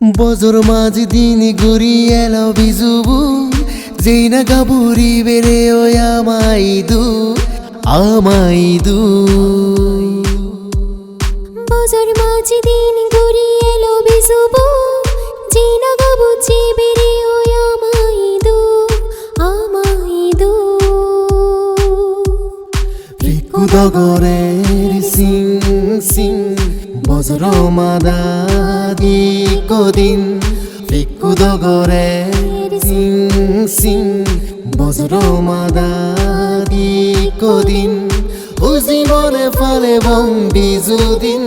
বজর মাঝ দিন ঘুরি এলো বিজুবু যেই না গাবুরি বেড়ে ওই আমাই দু বজর মাঝ দিন ঘুরি এলো বিজুবু যেই না গাবুচি বেড়ে ওই আমাই দু ফিকু দগরের সিং সিং বজর মাদাদি কদিন ফিকু দগরের সিং সিং বজর মাদাদি কদিন ও জীবনে ফালে বং বিজুদিন